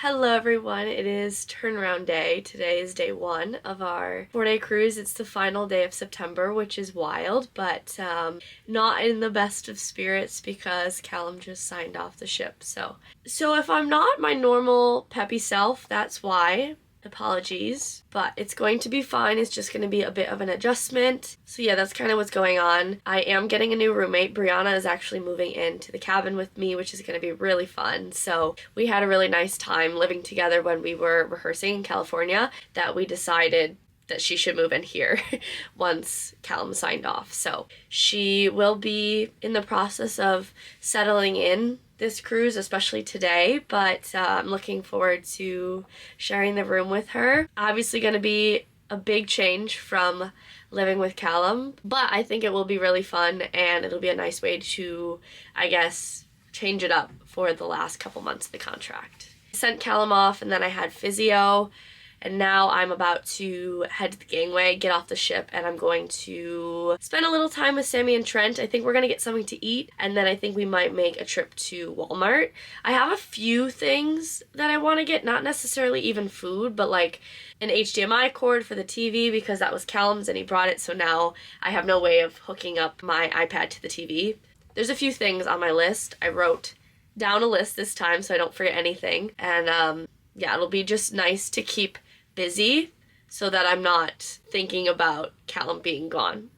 Hello everyone, it is turnaround day. Today is day 1 of our 4-day cruise. It's the final day of September, which is wild, but not in the best of spirits because Callum just signed off the ship. So if I'm not my normal peppy self, that's why. Apologies, but it's going to be fine. It's just going to be a bit of an adjustment. So yeah, that's kind of what's going on. I am getting a new roommate. Brianna is actually moving into the cabin with me, which is going to be really fun. So we had a really nice time living together when we were rehearsing in California that we decided that she should move in here once Callum signed off. So she will be in the process of settling in this cruise, especially today, but I'm looking forward to sharing the room with her. Obviously going to be a big change from living with Callum, but I think it will be really fun and it'll be a nice way to, I guess, change it up for the last couple months of the contract. I sent Callum off and then I had physio. And now I'm about to head to the gangway, get off the ship, and I'm going to spend a little time with Sammy and Trent. I think we're going to get something to eat, and then I think we might make a trip to Walmart. I have a few things that I want to get, not necessarily even food, but like an HDMI cord for the TV because that was Callum's and he brought it, so now I have no way of hooking up my iPad to the TV. There's a few things on my list. I wrote down a list this time so I don't forget anything, and yeah, it'll be just nice to keep busy so that I'm not thinking about Callum being gone.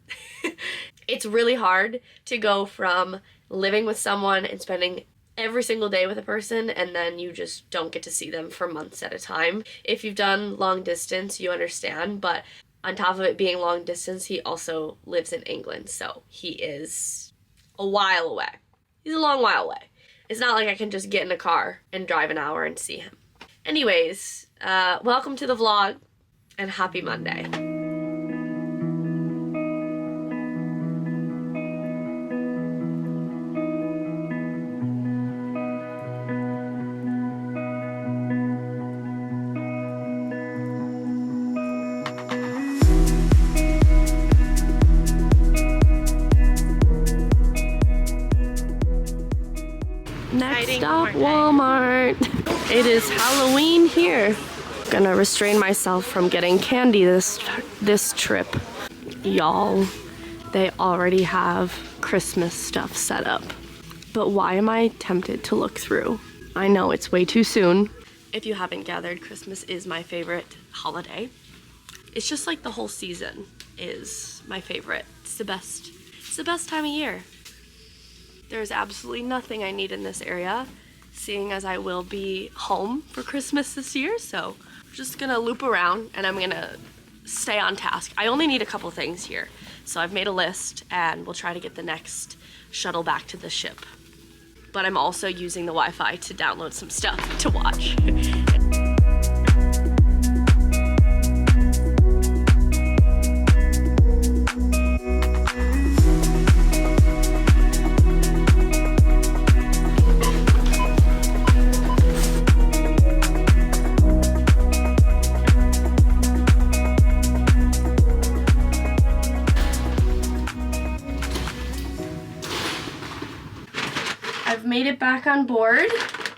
It's really hard to go from living with someone and spending every single day with a person and then you just don't get to see them for months at a time. If you've done long distance, you understand, but on top of it being long distance, he also lives in England, so he is a while away. He's a long while away. It's not like I can just get in a car and drive an hour and see him. Anyways, welcome to the vlog and happy Monday. Next stop, Walmart. It is Halloween here. Gonna restrain myself from getting candy this trip. Y'all, they already have Christmas stuff set up. But why am I tempted to look through? I know it's way too soon. If you haven't gathered, Christmas is my favorite holiday. It's just like the whole season is my favorite. It's the best time of year. There's absolutely nothing I need in this area, seeing as I will be home for Christmas this year, so I'm just gonna loop around and I'm gonna stay on task. I only need a couple things here, so I've made a list and we'll try to get the next shuttle back to the ship. But I'm also using the Wi-Fi to download some stuff to watch. Made it back on board.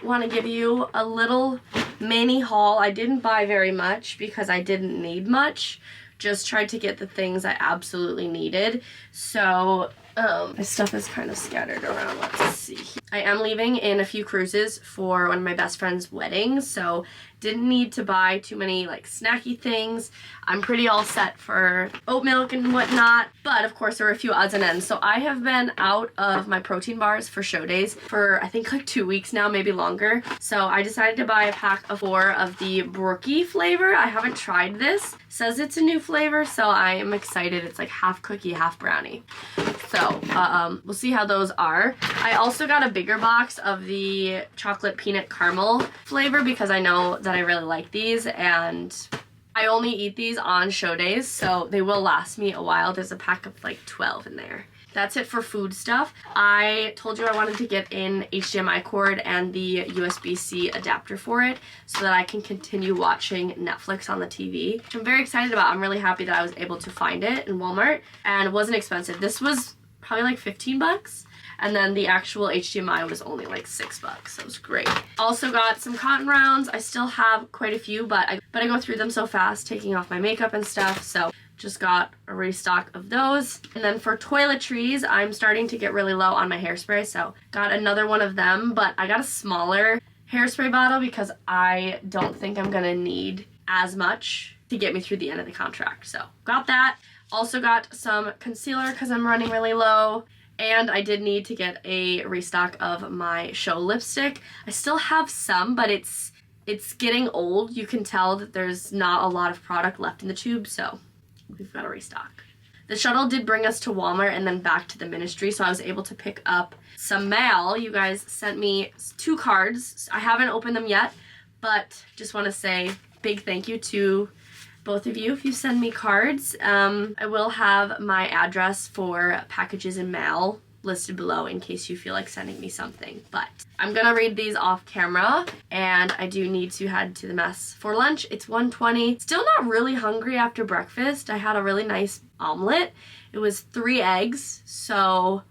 Want to give you a little mini haul. I didn't buy very much because I didn't need much. Just tried to get the things I absolutely needed. So my stuff is kind of scattered around. Let's see. I am leaving in a few cruises for one of my best friend's weddings, so didn't need to buy too many like snacky things. I'm pretty all set for oat milk and whatnot, but of course there were a few odds and ends. So I have been out of my protein bars for show days for I think like 2 weeks now, maybe longer. So I decided to buy a pack of 4 of the brookie flavor. I haven't tried this. It says it's a new flavor, so I am excited. It's like half cookie, half brownie. So we'll see how those are. I also got a bigger box of the chocolate peanut caramel flavor because I know that I really like these and I only eat these on show days, so they will last me a while. There's a pack of like 12 in there. That's it for food stuff. I told you I wanted to get an HDMI cord and the USB-C adapter for it so that I can continue watching Netflix on the TV, which I'm very excited about. I'm really happy that I was able to find it in Walmart and it wasn't expensive. This was probably like 15 bucks. And then the actual HDMI was only like $6. So it was great. Also got some cotton rounds. I still have quite a few, but I go through them so fast, taking off my makeup and stuff. So just got a restock of those. And then for toiletries, I'm starting to get really low on my hairspray. So got another one of them, but I got a smaller hairspray bottle because I don't think I'm gonna need as much to get me through the end of the contract. So got that. Also got some concealer because I'm running really low. And I did need to get a restock of my Show lipstick. I still have some, but it's getting old. You can tell that there's not a lot of product left in the tube, so we've got a restock. The shuttle did bring us to Walmart and then back to the ministry, so I was able to pick up some mail. You guys sent me 2 cards. I haven't opened them yet, but just want to say big thank you to both of you if you send me cards. I will have my address for packages and mail listed below in case you feel like sending me something, but I'm gonna read these off camera, and I do need to head to the mess for lunch. It's 1:20. Still not really hungry after breakfast. I had a really nice omelet. It was 3 eggs, so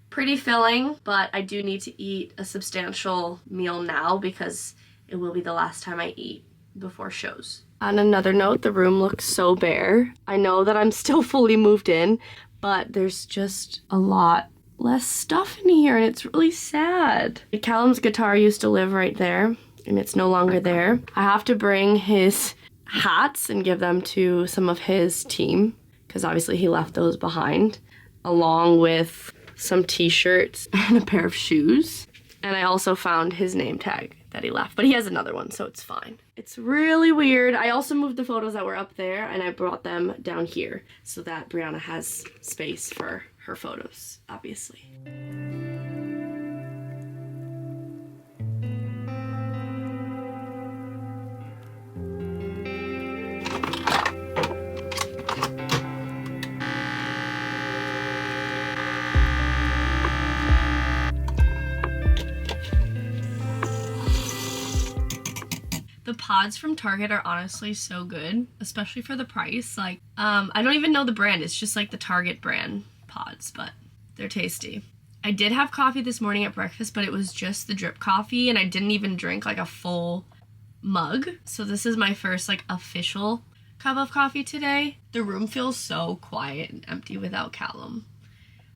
pretty filling, but I do need to eat a substantial meal now because it will be the last time I eat before shows. On another note, the room looks so bare. I know that I'm still fully moved in, but there's just a lot less stuff in here, and it's really sad. Callum's guitar used to live right there, and it's no longer there. I have to bring his hats and give them to some of his team, because obviously he left those behind, along with some t-shirts and a pair of shoes. And I also found his name tag that he left, but he has another one, so it's fine. It's really weird. I also moved the photos that were up there and I brought them down here so that Brianna has space for her photos, obviously. The pods from Target are honestly so good, especially for the price. Like, I don't even know the brand. It's just like the Target brand pods, but they're tasty. I did have coffee this morning at breakfast, but it was just the drip coffee, and I didn't even drink like a full mug. So this is my first like official cup of coffee today. The room feels so quiet and empty without Callum.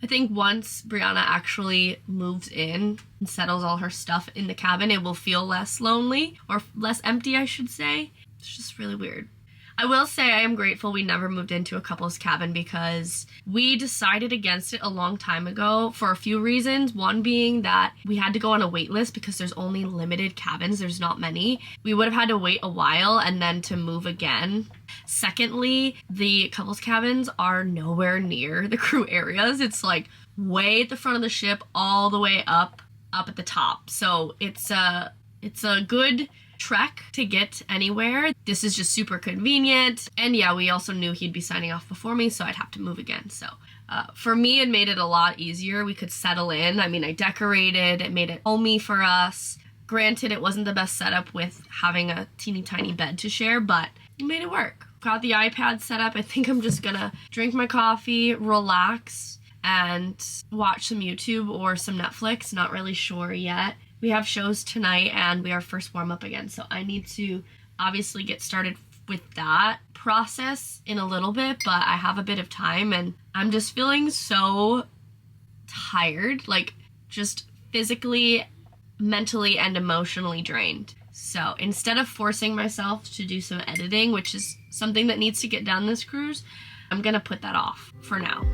I think once Brianna actually moves in and settles all her stuff in the cabin, it will feel less lonely, or less empty, I should say. It's just really weird. I will say I am grateful we never moved into a couple's cabin because we decided against it a long time ago for a few reasons. One being that we had to go on a wait list because there's only limited cabins, there's not many. We would have had to wait a while and then to move again. Secondly, the couple's cabins are nowhere near the crew areas. It's like way at the front of the ship, all the way up at the top. So it's a good trek to get anywhere. This is just super convenient. And yeah, we also knew he'd be signing off before me, so I'd have to move again. So for me, it made it a lot easier. We could settle in. I mean, I decorated, it made it homey for us. Granted, it wasn't the best setup with having a teeny tiny bed to share, but it made it work. Got the iPad set up. I think I'm just gonna drink my coffee, relax, and watch some YouTube or some Netflix. Not really sure yet. We have shows tonight and we are first warm up again, so I need to obviously get started with that process in a little bit, but I have a bit of time and I'm just feeling so tired, like just physically, mentally, and emotionally drained. So instead of forcing myself to do some editing, which is something that needs to get done this cruise, I'm gonna put that off for now.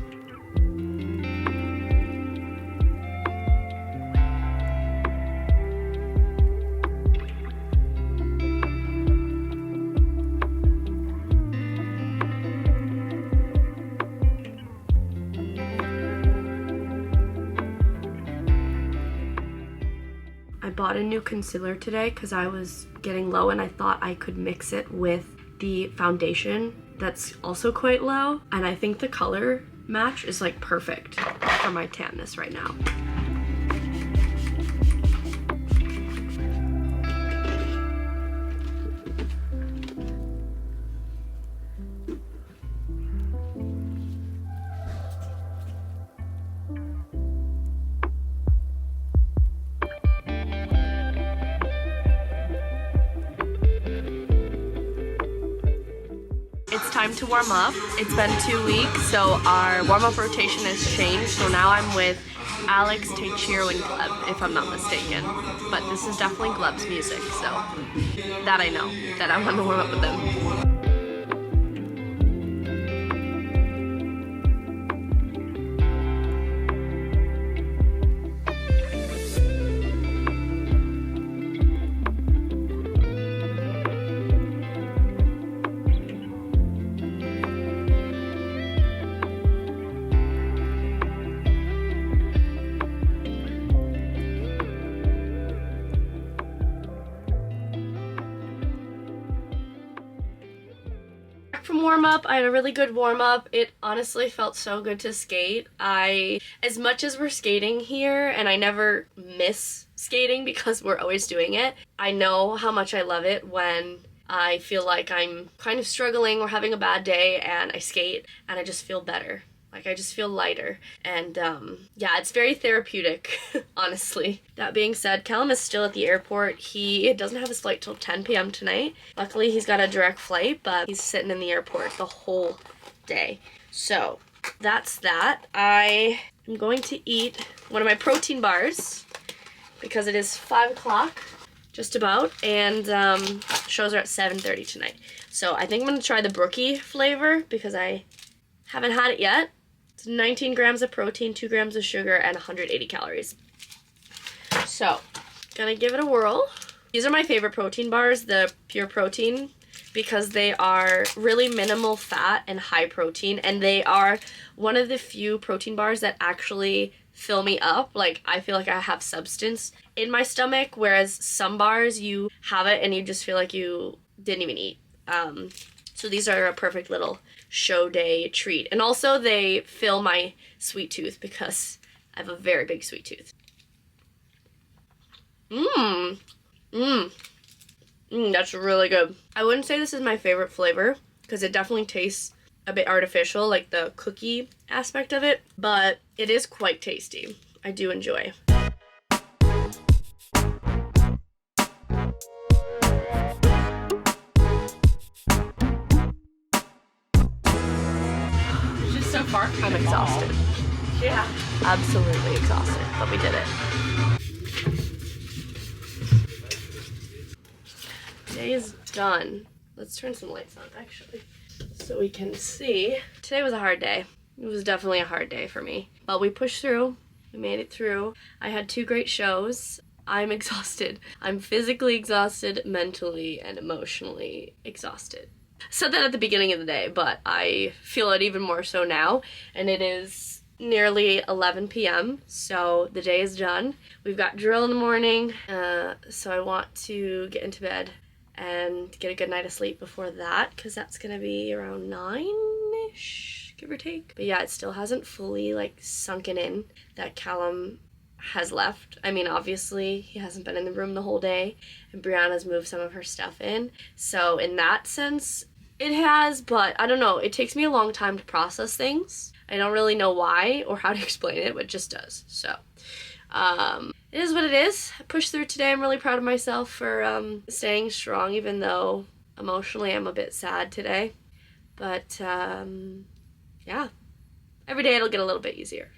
I bought a new concealer today because I was getting low and I thought I could mix it with the foundation that's also quite low, and I think the color match is like perfect for my tanness right now. time to warm up. It's been 2 weeks, so our warm-up rotation has changed. So now I'm with Alex, Teichiro, and Gleb, if I'm not mistaken. But this is definitely Gleb's music, so that I know, that I want to warm up with them. From warm-up, I had a really good warm-up. It honestly felt so good to skate. As much as we're skating here, and I never miss skating because we're always doing it, I know how much I love it when I feel like I'm kind of struggling or having a bad day and I skate and I just feel better. Like, I just feel lighter. And yeah, it's very therapeutic, honestly. That being said, Callum is still at the airport. He doesn't have his flight till 10 p.m. tonight. Luckily, he's got a direct flight, but he's sitting in the airport the whole day. So that's that. I am going to eat one of my protein bars because it is 5 o'clock, just about, and shows are at 7:30 tonight. So I think I'm going to try the brookie flavor because I haven't had it yet. It's 19 grams of protein, 2 grams of sugar, and 180 calories. So, gonna give it a whirl. These are my favorite protein bars, the pure protein, because they are really minimal fat and high protein, and they are one of the few protein bars that actually fill me up. Like, I feel like I have substance in my stomach, whereas some bars, you have it and you just feel like you didn't even eat. So these are a perfect little show day treat. And also they fill my sweet tooth because I have a very big sweet tooth. That's really good. I wouldn't say this is my favorite flavor because it definitely tastes a bit artificial, like the cookie aspect of it, but it is quite tasty. I do enjoy. So far, I'm exhausted. Yeah. Absolutely exhausted, but we did it. Today is done. Let's turn some lights on, actually, so we can see. Today was a hard day. It was definitely a hard day for me, but we pushed through. We made it through. I had 2 great shows. I'm exhausted. I'm physically exhausted, mentally and emotionally exhausted. Said that at the beginning of the day, but I feel it even more so now, and it is nearly 11 p.m. so the day is done. We've got drill in the morning, so I want to get into bed and get a good night of sleep before that, because that's gonna be around 9-ish, give or take. But yeah, it still hasn't fully like sunken in that Callum has left. I mean, obviously he hasn't been in the room the whole day, and Brianna's moved some of her stuff in, so in that sense it has, but I don't know, it takes me a long time to process things. I don't really know why or how to explain it, but it just does. So it is what it is. I pushed through today. I'm really proud of myself for staying strong, even though emotionally I'm a bit sad today. But yeah, every day it'll get a little bit easier.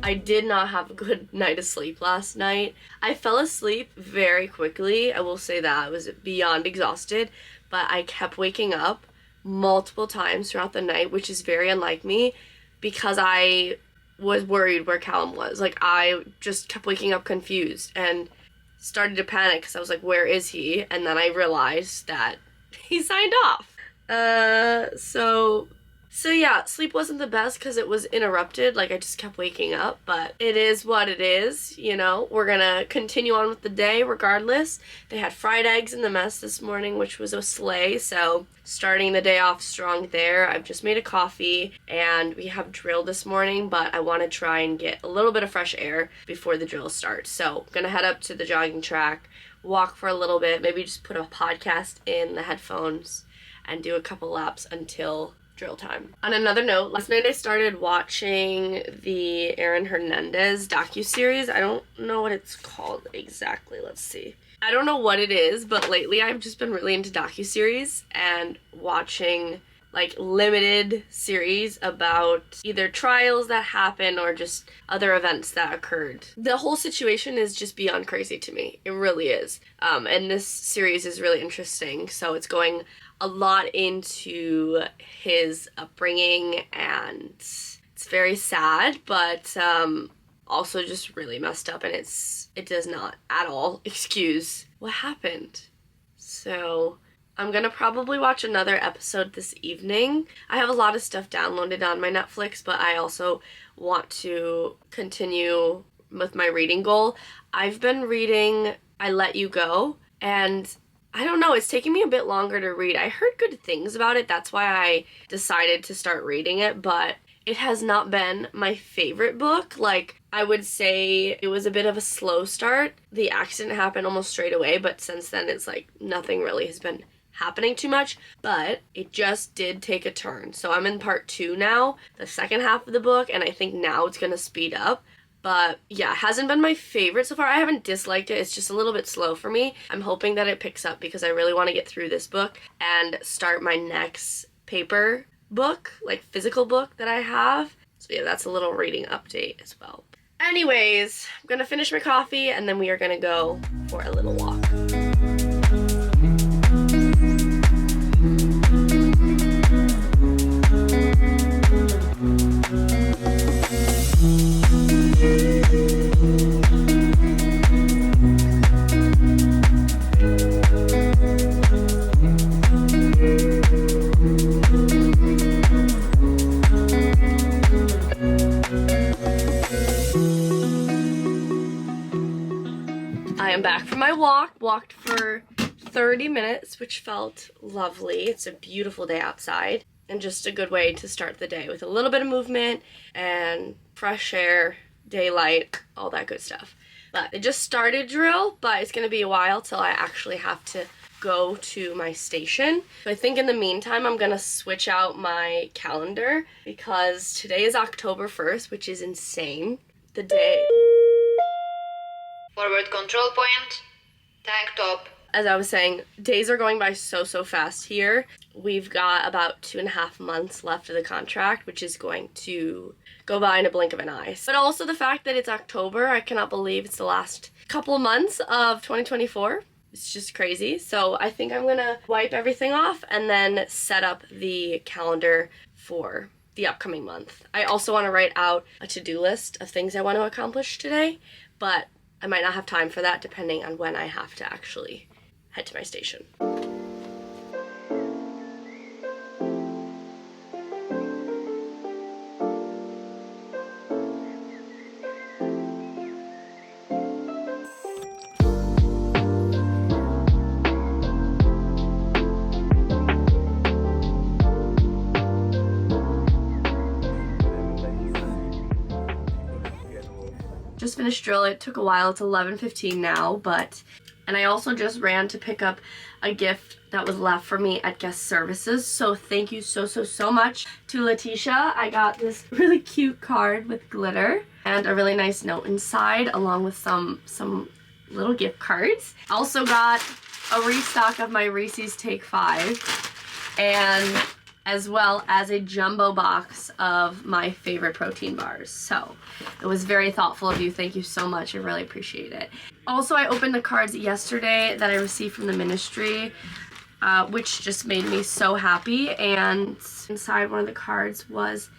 I did not have a good night of sleep last night. I fell asleep very quickly. I will say that. I was beyond exhausted, but I kept waking up multiple times throughout the night, which is very unlike me because I was worried where Callum was. Like, I just kept waking up confused and started to panic because I was like, where is he? And then I realized that he signed off. So So yeah, sleep wasn't the best because it was interrupted, like I just kept waking up, but it is what it is, you know. We're gonna continue on with the day regardless. They had fried eggs in the mess this morning, which was a slay, so starting the day off strong there. I've just made a coffee and we have drill this morning, but I want to try and get a little bit of fresh air before the drill starts. So I'm gonna head up to the jogging track, walk for a little bit, maybe just put a podcast in the headphones and do a couple laps until drill time. On another note, last night I started watching the Aaron Hernandez docuseries. I don't know what it's called exactly. Let's see. I don't know what it is, but lately I've just been really into docuseries and watching like limited series about either trials that happen or just other events that occurred. The whole situation is just beyond crazy to me. It really is. And this series is really interesting. So it's going a lot into his upbringing, and it's very sad, but also just really messed up, and it does not at all excuse what happened. So I'm gonna probably watch another episode this evening. I have a lot of stuff downloaded on my Netflix, but I also want to continue with my reading goal. I've been reading I Let You Go, and I don't know, it's taking me a bit longer to read. I heard good things about it, that's why I decided to start reading it, but it has not been my favorite book. Like, I would say it was a bit of a slow start. The accident happened almost straight away, but since then it's like nothing really has been happening too much, but it just did take a turn. So I'm in part 2 now, the second half of the book, and I think now it's gonna speed up. But yeah, it hasn't been my favorite so far. I haven't disliked it. It's just a little bit slow for me. I'm hoping that it picks up because I really want to get through this book and start my next paper book, like physical book that I have. So yeah, that's a little reading update as well. Anyways, I'm gonna finish my coffee and then we are gonna go for a little walk. I am back from my walk. Walked for 30 minutes, which felt lovely. It's a beautiful day outside and just a good way to start the day with a little bit of movement and fresh air, daylight, all that good stuff. But it just started drill, but it's gonna be a while till I actually have to go to my station. So I think in the meantime, I'm gonna switch out my calendar because today is October 1st, which is insane. The day. Forward control point, tank top. As I was saying, days are going by so fast here. We've got about 2.5 months left of the contract, which is going to go by in a blink of an eye. But also the fact that it's October, I cannot believe it's the last couple months of 2024. It's just crazy. So I think I'm gonna wipe everything off and then set up the calendar for the upcoming month. I also want to write out a to-do list of things I want to accomplish today, but I might not have time for that depending on when I have to actually head to my station. Just finished drill. It took a while. It's 11:15 now, and I also just ran to pick up a gift that was left for me at guest services. So thank you so much to Letitia. I got this really cute card with glitter and a really nice note inside, along with some little gift cards. Also got a restock of my Reese's Take 5 and as well as a jumbo box of my favorite protein bars. So it was very thoughtful of you. Thank you so much. I really appreciate it. Also, I opened the cards yesterday that I received from the ministry, which just made me so happy. And inside one of the cards was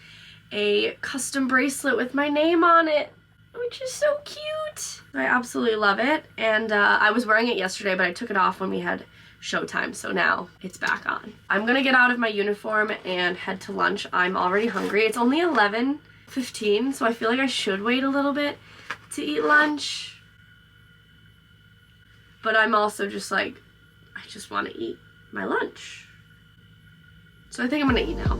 a custom bracelet with my name on it, which is so cute. I absolutely love it. And I was wearing it yesterday, but I took it off when we had showtime, so now it's back on. I'm gonna get out of my uniform and head to lunch. I'm already hungry. It's only 11:15, so I feel like I should wait a little bit to eat lunch. But I'm also just like, I just want to eat my lunch. So I think I'm gonna eat now.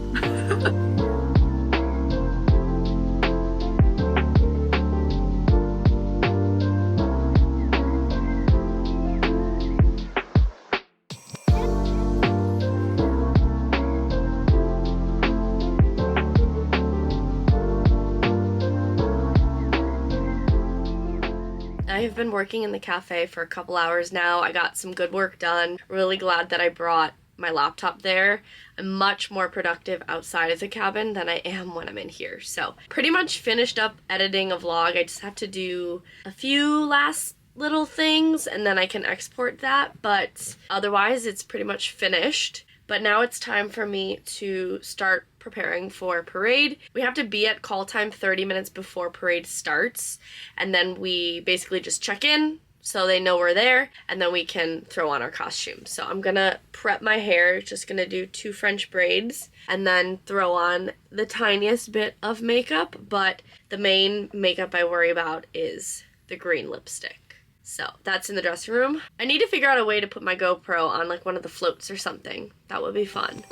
I have been working in the cafe for a couple hours now. I got some good work done. Really glad that I brought my laptop there. I'm much more productive outside of the cabin than I am when I'm in here. So pretty much finished up editing a vlog. I just have to do a few last little things and then I can export that, but otherwise it's pretty much finished. But now it's time for me to start preparing for parade. We have to be at call time 30 minutes before parade starts, and then we basically just check in so they know we're there, and then we can throw on our costumes. So I'm gonna prep my hair, just gonna do 2 French braids, and then throw on the tiniest bit of makeup, but the main makeup I worry about is the green lipstick. So that's in the dressing room. I need to figure out a way to put my GoPro on like one of the floats or something. That would be fun.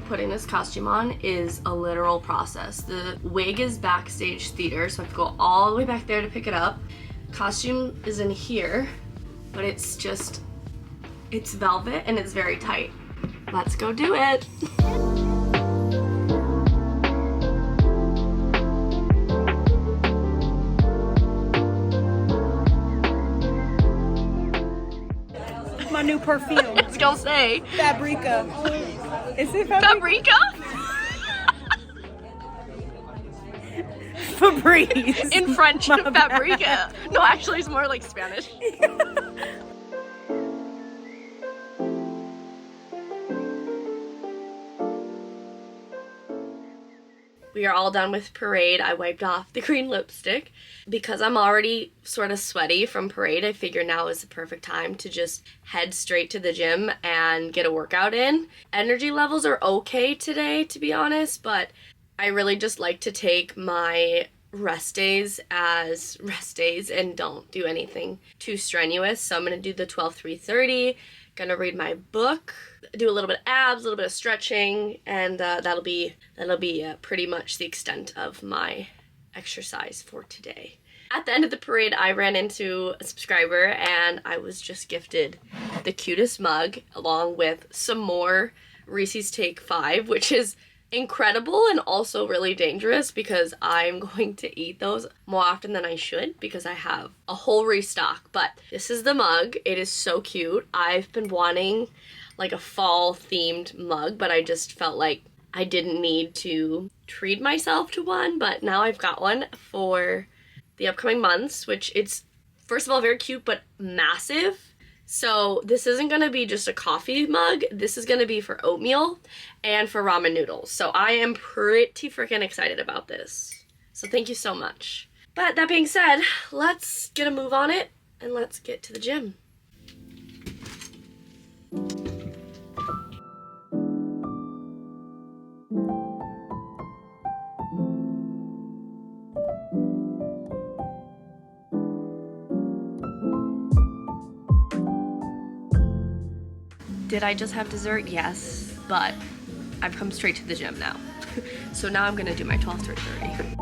Putting this costume on is a literal process. The wig is backstage theater, so I have to go all the way back there to pick it up. Costume is in here, but it's velvet and it's very tight. Let's go do it. My new perfume. I was gonna say. Fabrica. Is it Fabrica? Febreze. In French, Fabrica. No, actually it's more like Spanish. We are all done with parade. I wiped off the green lipstick. Because I'm already sort of sweaty from parade, I figure now is the perfect time to just head straight to the gym and get a workout in. Energy levels are okay today, to be honest, but I really just like to take my rest days as rest days and don't do anything too strenuous. So I'm gonna do the 12-3-30, gonna read my book, do a little bit of abs, a little bit of stretching, and that'll be pretty much the extent of my exercise for today. At the end of the parade, I ran into a subscriber and I was just gifted the cutest mug along with some more Reese's Take 5, which is incredible and also really dangerous because I'm going to eat those more often than I should because I have a whole restock. But this is the mug. It is so cute. I've been wanting like a fall themed mug, but I just felt like I didn't need to treat myself to one, but now I've got one for the upcoming months, which it's first of all very cute but massive. So this isn't gonna be just a coffee mug, this is gonna be for oatmeal and for ramen noodles. So I am pretty freaking excited about this. So thank you so much. But that being said, let's get a move on it and let's get to the gym. Did I just have dessert? Yes, but I've come straight to the gym now. So now I'm gonna do my 12-3-30.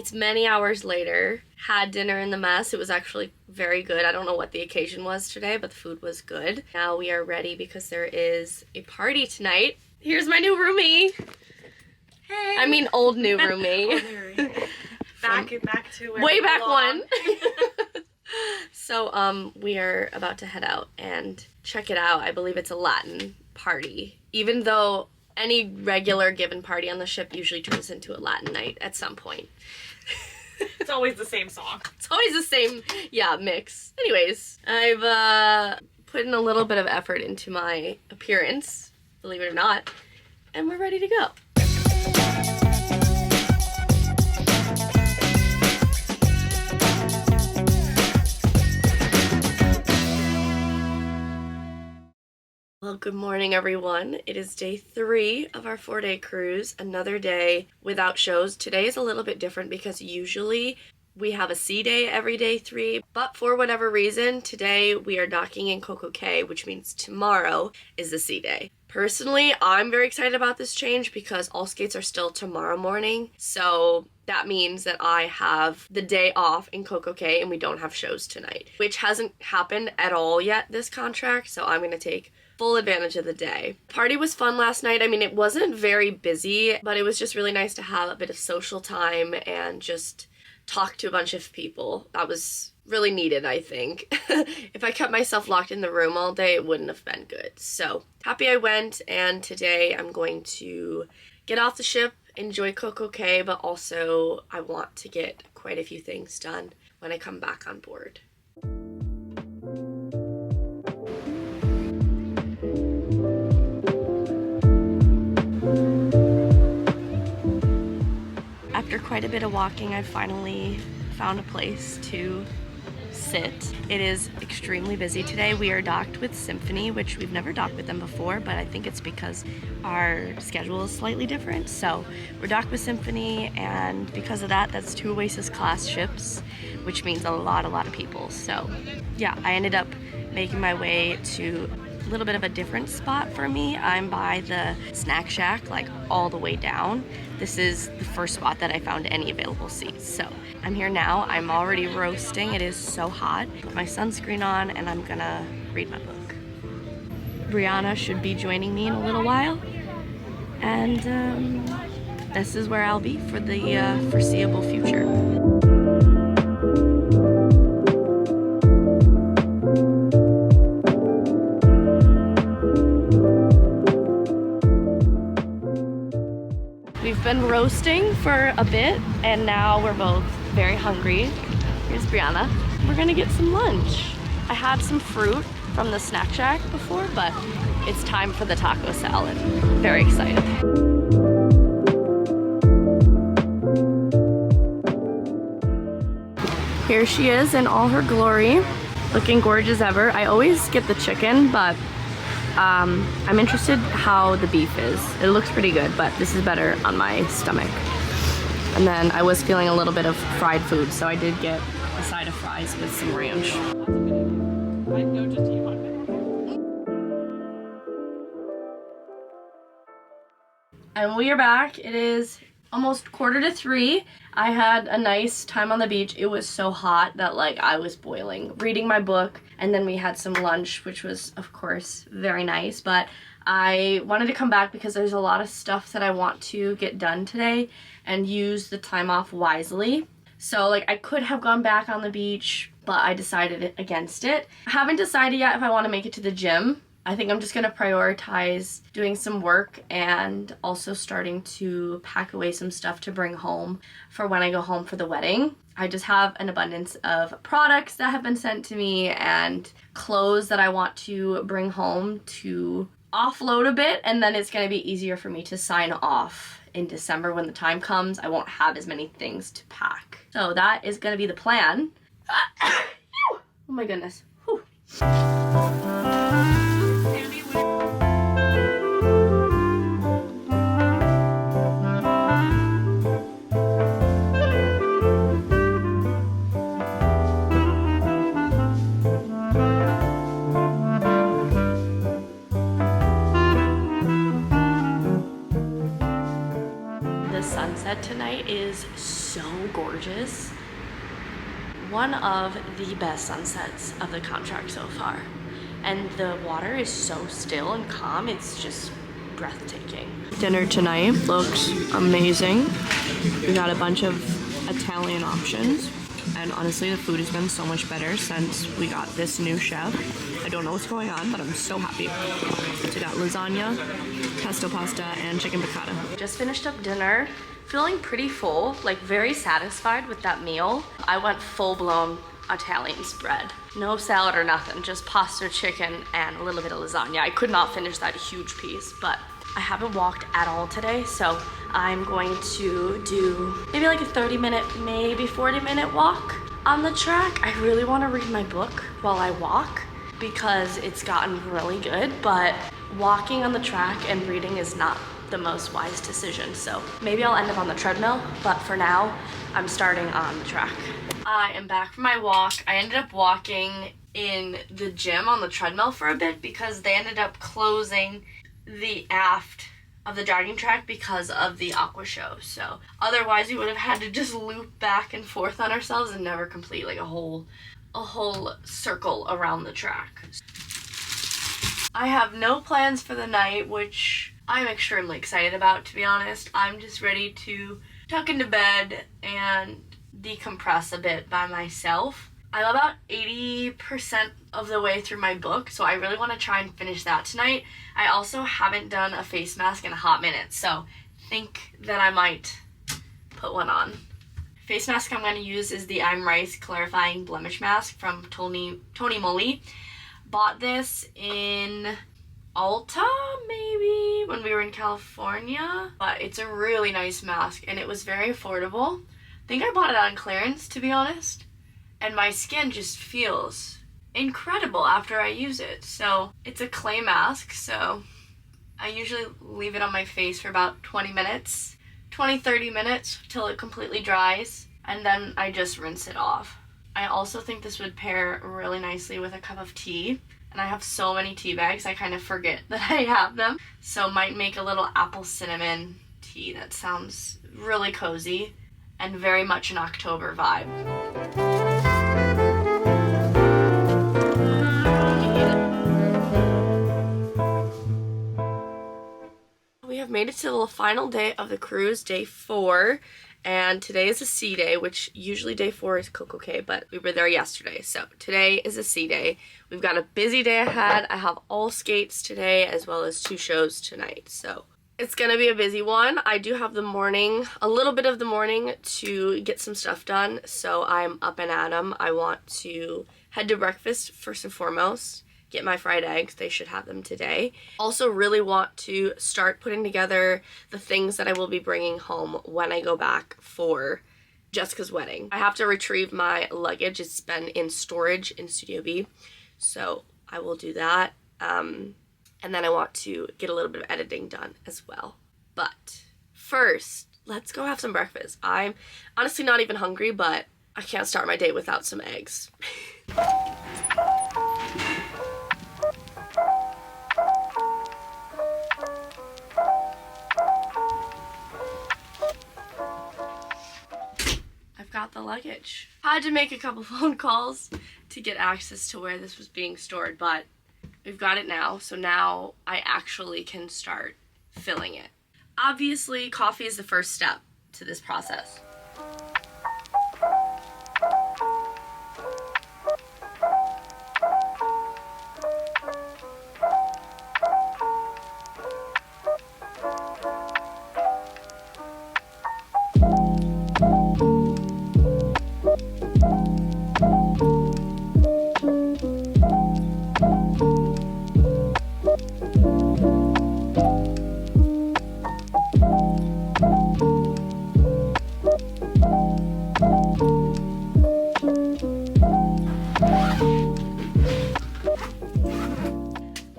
It's many hours later. Had dinner in the mess. It was actually very good. I don't know what the occasion was today, but the food was good. Now we are ready because there is a party tonight. Here's my new roomie. Hey. I mean, old new roomie. back to where way we back belong. one. So, we are about to head out and check it out. I believe it's a Latin party. Even though any regular given party on the ship usually turns into a Latin night at some point. It's always the same song. It's always the same, yeah, mix. Anyways, I've put in a little bit of effort into my appearance, believe it or not, and we're ready to go. Well, good morning, everyone. It is day 3 of our 4-day cruise, another day without shows. Today is a little bit different because usually we have a sea day every day 3, but for whatever reason, today we are docking in Coco Cay, which means tomorrow is the sea day. Personally, I'm very excited about this change because all skates are still tomorrow morning, so that means that I have the day off in Coco Cay and we don't have shows tonight, which hasn't happened at all yet this contract, so I'm going to take full advantage of the day. Party was fun last night. I mean, it wasn't very busy, but it was just really nice to have a bit of social time and just talk to a bunch of people. That was really needed, I think. If I kept myself locked in the room all day, it wouldn't have been good. So happy I went, and today I'm going to get off the ship, enjoy Coco Cay, but also I want to get quite a few things done when I come back on board. After quite a bit of walking, I finally found a place to sit. It is extremely busy today. We are docked with Symphony, which we've never docked with them before, but I think it's because our schedule is slightly different. So we're docked with Symphony, and because of that, that's 2 Oasis class ships, which means a lot of people. So yeah, I ended up making my way to a little bit of a different spot for me. I'm by the snack shack, like all the way down. This is the first spot that I found any available seats. So I'm here now. I'm already roasting. It is so hot. Put my sunscreen on and I'm gonna read my book. Brianna should be joining me in a little while. And this is where I'll be for the foreseeable future. We've been roasting for a bit, and now we're both very hungry. Here's Brianna. We're gonna get some lunch. I had some fruit from the snack shack before, but it's time for the taco salad. Very excited. Here she is in all her glory, looking gorgeous ever. I always get the chicken, but I'm interested how the beef is. It looks pretty good, but this is better on my stomach. And then I was feeling a little bit of fried food, so I did get a side of fries with some ranch. And we are back. It is almost 2:45. I had a nice time on the beach. It was so hot that like I was boiling, reading my book, and then we had some lunch, which was of course very nice, but I wanted to come back because there's a lot of stuff that I want to get done today and use the time off wisely. So like I could have gone back on the beach, but I decided against it. I haven't decided yet if I want to make it to the gym. I think I'm just gonna prioritize doing some work and also starting to pack away some stuff to bring home for when I go home for the wedding. I just have an abundance of products that have been sent to me and clothes that I want to bring home to offload a bit, and then it's gonna be easier for me to sign off in December when the time comes. I won't have as many things to pack. So that is gonna be the plan. Oh my goodness. Whew. sunset tonight is so gorgeous. One of the best sunsets of the contract so far. And the water is so still and calm, it's just breathtaking. Dinner tonight looks amazing. We got a bunch of Italian options, and honestly the food has been so much better since we got this new chef. I don't know what's going on, but I'm so happy. So we got lasagna, pesto pasta, and chicken piccata. Just finished up dinner, feeling pretty full, like very satisfied with that meal. I went full-blown Italian spread. No salad or nothing, just pasta, chicken, and a little bit of lasagna. I could not finish that huge piece, but I haven't walked at all today, so I'm going to do maybe like a 30-minute, maybe 40-minute walk on the track. I really want to read my book while I walk because it's gotten really good, but walking on the track and reading is not the most wise decision, so maybe I'll end up on the treadmill, but for now, I'm starting on the track. I am back from my walk. I ended up walking in the gym on the treadmill for a bit because they ended up closing the aft of the jogging track because of the aqua show. So otherwise we would have had to just loop back and forth on ourselves and never complete like a whole circle around the track. I have no plans for the night, which I'm extremely excited about, to be honest. I'm just ready to tuck into bed and decompress a bit by myself. I'm about 80% of the way through my book, so I really want to try and finish that tonight. I also haven't done a face mask in a hot minute, so think that I might put one on. Face mask I'm going to use is the I'm Rice Clarifying Blemish Mask from Tony Moly. Bought this in Ulta, maybe, when we were in California. But it's a really nice mask, and it was very affordable. I think I bought it on clearance, to be honest. And my skin just feels incredible after I use it. So it's a clay mask, so I usually leave it on my face for about 20 minutes, 20-30 minutes till it completely dries, and then I just rinse it off. I also think this would pair really nicely with a cup of tea, and I have so many tea bags I kind of forget that I have them. So might make a little apple cinnamon tea that sounds really cozy and very much an October vibe. We have made it to the final day of the cruise, day 4, and today is a C day, which usually day 4 is Coco Cay, but we were there yesterday, so today is a C day. We've got a busy day ahead. I have all skates today as well as 2 shows tonight, so it's gonna be a busy one. I do have the morning, a little bit of the morning to get some stuff done, so I'm up and at 'em. I want to head to breakfast first and foremost, get my fried eggs. They should have them today. Also really want to start putting together the things that I will be bringing home when I go back for Jessica's wedding. I have to retrieve my luggage. It's been in storage in Studio B, so I will do that. And then I want to get a little bit of editing done as well. But first, let's go have some breakfast. I'm honestly not even hungry, but I can't start my day without some eggs. Got the luggage. I had to make a couple phone calls to get access to where this was being stored, but we've got it now, so now I actually can start filling it. Obviously, coffee is the first step to this process.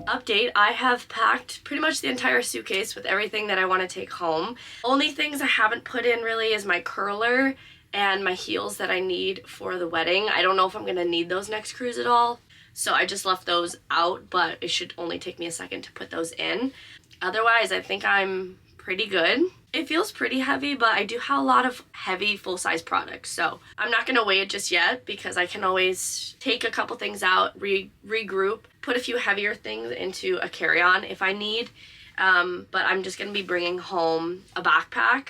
Update, I have packed pretty much the entire suitcase with everything that I want to take home. Only things I haven't put in really is my curler and my heels that I need for the wedding. I don't know if I'm going to need those next cruise at all, so I just left those out, but it should only take me a second to put those in. Otherwise, I think I'm pretty good. It feels pretty heavy, but I do have a lot of heavy full-size products, so I'm not gonna weigh it just yet because I can always take a couple things out, regroup, put a few heavier things into a carry-on if I need, but I'm just gonna be bringing home a backpack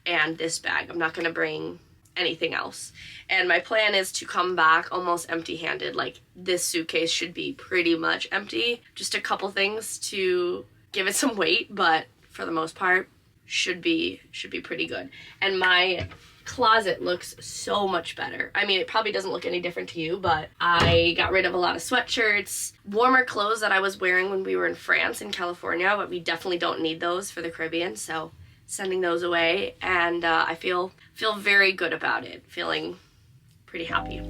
and this bag. I'm not gonna bring anything else. And my plan is to come back almost empty-handed. Like, this suitcase should be pretty much empty. Just a couple things to give it some weight, but for the most part, should be pretty good. And my closet looks so much better. I mean, it probably doesn't look any different to you, but I got rid of a lot of sweatshirts, warmer clothes that I was wearing when we were in France and California, but we definitely don't need those for the Caribbean, so sending those away. And I feel very good about it, feeling pretty happy.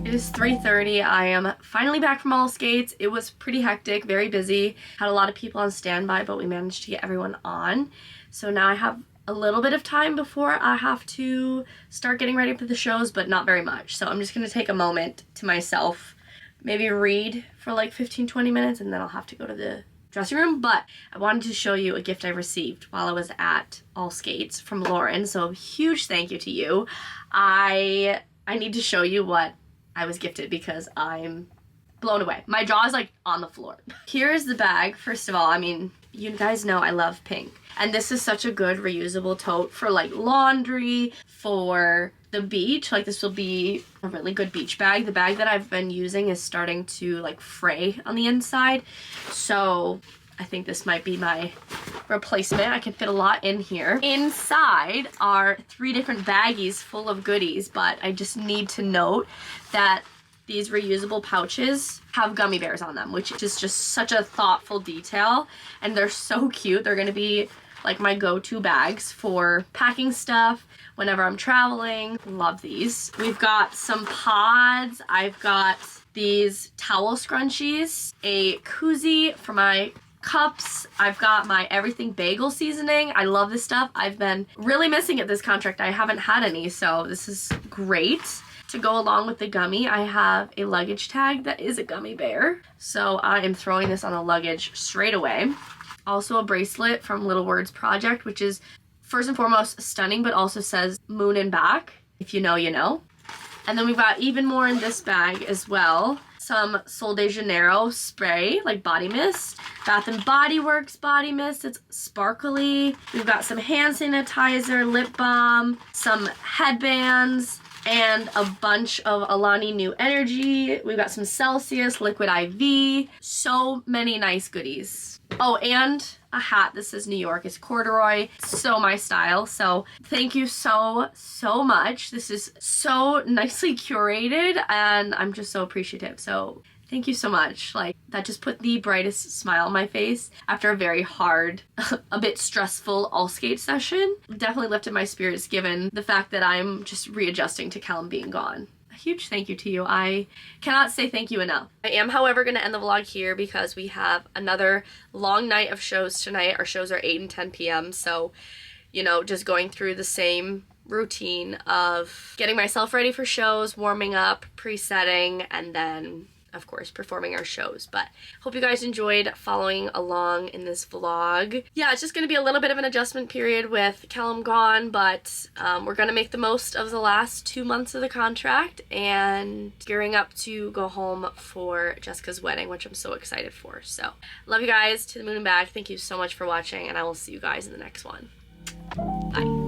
It is 3:30. I am finally back from all skates. It was pretty hectic, very busy. Had a lot of people on standby, but we managed to get everyone on. So now I have a little bit of time before I have to start getting ready for the shows, but not very much. So I'm just gonna take a moment to myself, maybe read for like 15-20 minutes, and then I'll have to go to the dressing room. But I wanted to show you a gift I received while I was at All Skates from Lauren, so huge thank you to you. I need to show you what I was gifted because I'm blown away. My jaw is like on the floor. Here's the bag. First of all, I mean, you guys know I love pink, and this is such a good reusable tote for like laundry, for the beach. Like, this will be a really good beach bag. The bag that I've been using is starting to like fray on the inside, so I think this might be my replacement. I can fit a lot in here. Inside are 3 different baggies full of goodies, but I just need to note that these reusable pouches have gummy bears on them, which is just such a thoughtful detail, and they're so cute. They're gonna be like my go-to bags for packing stuff whenever I'm traveling. Love these. We've got some pods. I've got these towel scrunchies, a koozie for my cups. I've got my everything bagel seasoning. I love this stuff. I've been really missing it this contract. I haven't had any, so this is great. To go along with the gummy, I have a luggage tag that is a gummy bear, so I am throwing this on the luggage straight away. Also a bracelet from Little Words Project, which is first and foremost stunning, but also says moon and back. If you know, you know. And then we've got even more in this bag as well. Some Sol de Janeiro spray, like body mist. Bath & Body Works body mist. It's sparkly. We've got some hand sanitizer, lip balm, some headbands, and a bunch of Alani New Energy. We've got some Celsius, Liquid IV. So many nice goodies. Oh, and a hat. This is New York. It's corduroy. So my style. So thank you so much. This is so nicely curated, and I'm just so appreciative. So thank you so much. Like, that just put the brightest smile on my face after a very hard, a bit stressful all skate session. Definitely lifted my spirits given the fact that I'm just readjusting to Callum being gone. A huge thank you to you. I cannot say thank you enough. I am, however, going to end the vlog here because we have another long night of shows tonight. Our shows are 8 and 10 p.m. So, you know, just going through the same routine of getting myself ready for shows, warming up, pre-setting, and then of course, performing our shows. But hope you guys enjoyed following along in this vlog. Yeah, it's just going to be a little bit of an adjustment period with Callum gone, but we're going to make the most of the last 2 months of the contract and gearing up to go home for Jessica's wedding, which I'm so excited for. So, love you guys to the moon and back. Thank you so much for watching, and I will see you guys in the next one. Bye.